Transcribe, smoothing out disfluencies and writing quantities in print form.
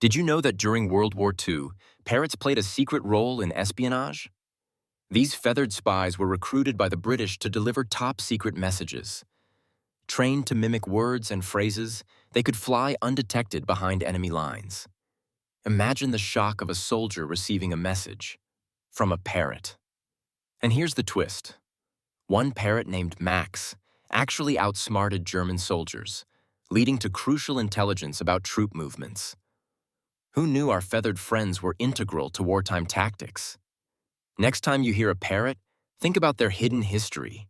Did you know that during World War II, parrots played a secret role in espionage? These feathered spies were recruited by the British to deliver top-secret messages. Trained to mimic words and phrases, they could fly undetected behind enemy lines. Imagine the shock of a soldier receiving a message from a parrot. And here's the twist. One parrot named Max actually outsmarted German soldiers, leading to crucial intelligence about troop movements. Who knew our feathered friends were integral to wartime tactics? Next time you hear a parrot, think about their hidden history.